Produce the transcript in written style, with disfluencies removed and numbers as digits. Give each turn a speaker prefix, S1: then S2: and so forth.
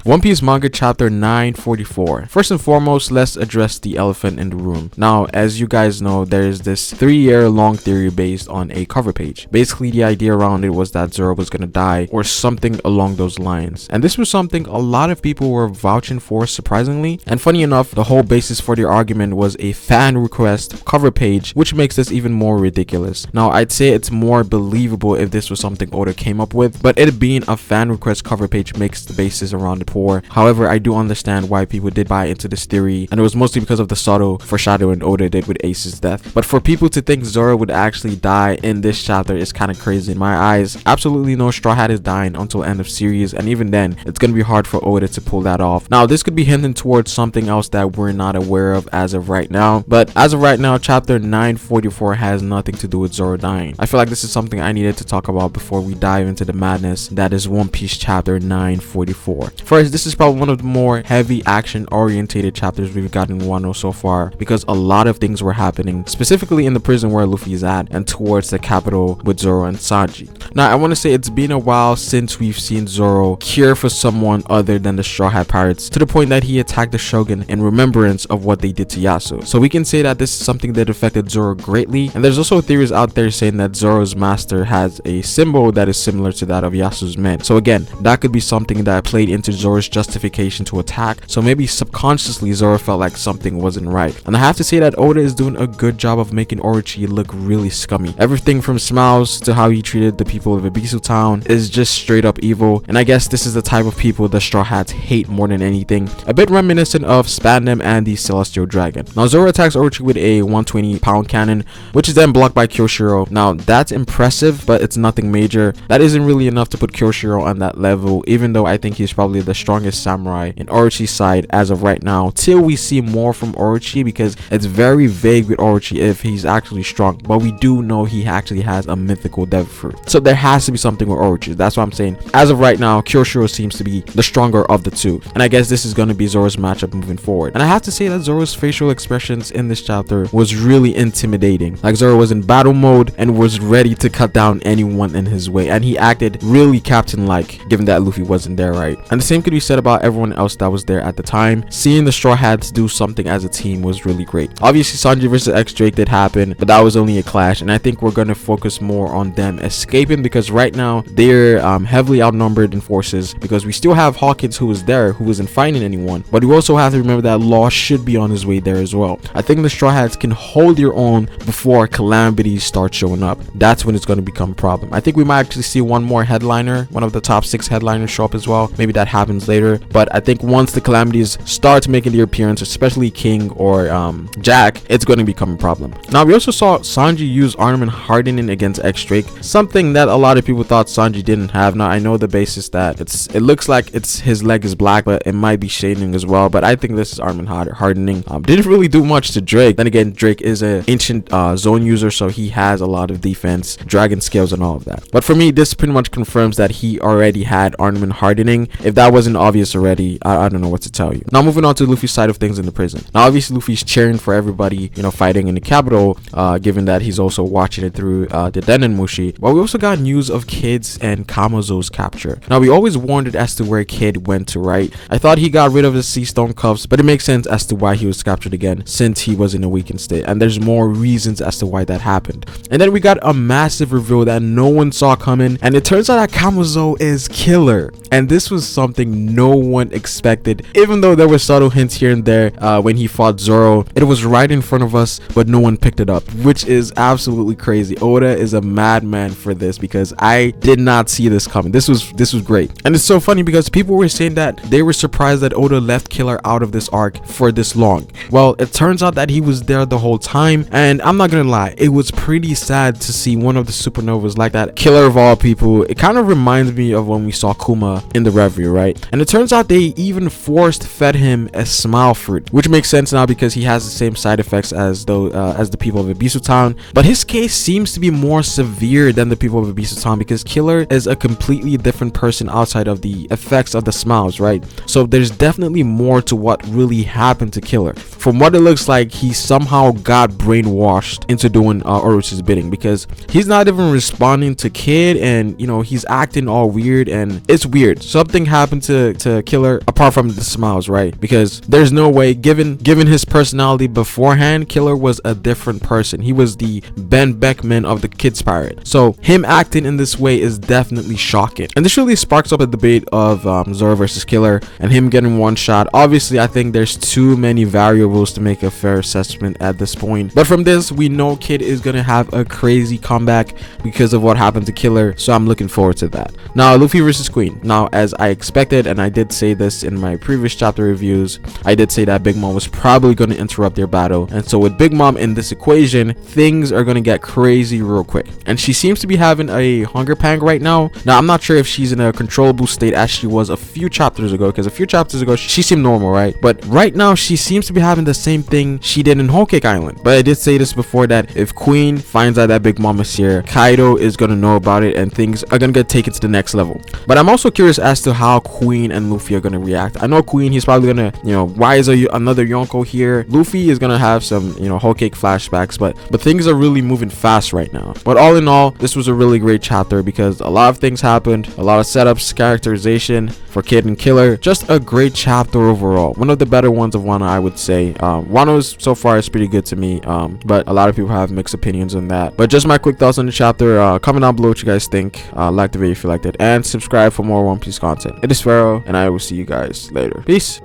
S1: One Piece manga chapter 944. First and foremost, let's address the elephant in the room. Now, as you guys know, there's this 3-year long theory based on a cover page. Basically, the idea around it was that Zoro was gonna die or something along those lines. And this was something a lot of people were vouching for, surprisingly. And funny enough, the whole basis for their argument was a fan request cover page, which makes this even more ridiculous. Now, I'd say it's more believable if this was something Oda came up with, but it being a fan request cover page makes the basis around it poor. However, I do understand why people did buy into this theory, and it was mostly because of the subtle foreshadowing Oda did with Ace's death. But for people to think Zoro would actually die in this chapter is kind of crazy in my eyes. Absolutely no Straw Hat is dying until end of series, and even then, it's gonna be hard for Oda to pull that off. Now, this could be hinting towards something else that we're not aware of as of right now, but as of right now, chapter 944 has nothing to do with Zoro dying. I feel like this is something I needed to talk about before we dive into the madness that is One Piece chapter 944. First, this is probably one of the more heavy action orientated chapters we've gotten in Wano so far, because a lot of things were happening, specifically in the prison where Luffy is at and towards the capital with Zoro and Sanji. Now, I want to say it's been a while since we've seen Zoro care for someone other than the Straw Hat Pirates, to the point that he attacked the Shogun in remembrance of what they did to Yasuo. So we can say that this is something that affected Zoro greatly, and there's also theories out there saying that Zoro's master has a symbol that is similar to that of Yasuo's men. So again, that could be something that played into Zoro's justification to attack, so maybe subconsciously Zoro felt like something wasn't right. And I have to say that Oda is doing a good job of making Orochi look really scummy. Everything from smiles to how he treated the people of Ebisu Town is just straight up evil, and I guess this is the type of people the Straw Hats hate more than anything, a bit reminiscent of Spandam and the Celestial Dragon. Now, Zoro attacks Orochi with a 120-pound cannon, which is then blocked by Kyoshiro. Now, that's impressive, but it's nothing major. That isn't really enough to put Kyoshiro on that level, even though I think he's probably the strongest samurai in Orochi's side as of right now, till we see more from Orochi, because it's very vague with Orochi if he's actually strong, but we do know he actually has a mythical devil fruit. So there has to be something with Orochi. That's what I'm saying. As of right now, Kyoshiro seems to be the stronger of the two, and I guess this is going to be Zoro's matchup moving forward. And I have to say that Zoro's facial expressions in this chapter was really intimidating. Like, Zoro was in battle mode and was ready to cut down anyone in his way, and he acted really captain-like, given that Luffy wasn't there, right? And the same could be said about everyone else that was there at the time. Seeing the Straw Hats do something as a team was really great. Obviously, Sanji versus X-Drake did happen, but that was only a clash, and I think we're going to focus more on them escaping, because right now they're heavily outnumbered in forces, because we still have Hawkins who was there, who wasn't fighting anyone, but we also have to remember that Law should be on his way there as well. I think the Straw Hats can hold their own before calamities start showing up. That's when it's going to become a problem. I think we might actually see one more headliner, one of the top 6 headliners show up as well. Maybe that happens later, but I think once the calamities start making their appearance, especially King or Jack, it's going to become a problem. Now, we also saw Sanji use armament hardening against X-Drake, something that a lot of people thought Sanji didn't have. Now, I know the basis that it looks like his leg is black, but it might be shading as well, but I think this is armament hardening. Didn't really do much to Drake. Then again, Drake is an ancient zone user, so he has a lot of defense, dragon scales, and all of that. But for me, this pretty much confirms that he already had armament hardening. If that wasn't obvious already, I don't know what to tell you. Now, moving on to Luffy's side of things in the prison. Now, obviously, Luffy's cheering for everybody, you know, fighting in the capital, given that he's also watching it through the Denenmushi. But we also got news of Kid's and Kamozo's capture. Now, we always wondered as to where Kid went to, right? I thought he got rid of the Sea Stone cuffs, but it makes sense as to why he was captured again, since he was in a weakened state, and there's more reasons as to why that happened. And then we got a massive reveal that no one saw coming, and it turns out that Kamozo is killer, and this was something no one expected. Even though there were subtle hints here and there when he fought Zoro, it was right in front of us, but no one picked it up, which is absolutely crazy. Oda is a madman for this, because I did not see this coming. This was great. And it's so funny because people were saying that they were surprised that Oda left Killer out of this arc for this long. Well, it turns out that he was there the whole time, and I'm not gonna lie, it was pretty sad to see one of the supernovas like that. Killer of all people. It kind of reminds me of when we saw Kuma in the Review, right? And it turns out they even fed him a smile fruit, which makes sense now because he has the same side effects as the people of Ebisu Town. But his case seems to be more severe than the people of Ebisu Town, because Killer is a completely different person outside of the effects of the smiles, right? So there's definitely more to what really happened to Killer. From what it looks like, he somehow got brainwashed into doing Orochi's bidding, because he's not even responding to Kid, and you know, he's acting all weird, and it's weird. Something happened to to Killer apart from the smiles, right? Because there's no way, given his personality beforehand, Killer was a different person. He was the Ben Beckman of the Kids Pirate. So him acting in this way is definitely shocking. And this really sparks up a debate of Zoro versus Killer and him getting one shot. Obviously, I think there's too many variables to make a fair assessment at this point. But from this, we know Kid is gonna have a crazy comeback because of what happened to Killer. So I'm looking forward to that. Now, Luffy versus Queen. Now, as I expected, and I did say this in my previous chapter reviews, I did say that Big Mom was probably going to interrupt their battle. And so with Big Mom in this equation, things are going to get crazy real quick. And she seems to be having a hunger pang right now. Now, I'm not sure if she's in a controllable state as she was a few chapters ago, because a few chapters ago, she seemed normal, right? But right now, she seems to be having the same thing she did in Whole Cake Island. But I did say this before, that if Queen finds out that Big Mom is here, Kaido is going to know about it and things are going to get taken to the next level. But I'm also curious as to how Queen and Luffy are going to react. I know Queen, he's probably going to, why is another Yonko here? Luffy is going to have some, Whole Cake flashbacks, but things are really moving fast right now. But all in all, this was a really great chapter because a lot of things happened, a lot of setups, characterization for Kid and Killer. Just a great chapter overall. One of the better ones of Wano, I would say. Wano's so far is pretty good to me, but a lot of people have mixed opinions on that. But just my quick thoughts on the chapter. Comment down below what you guys think. Like the video if you liked it, and subscribe for more One Piece content. It is Pharaoh, and I will see you guys later. Peace.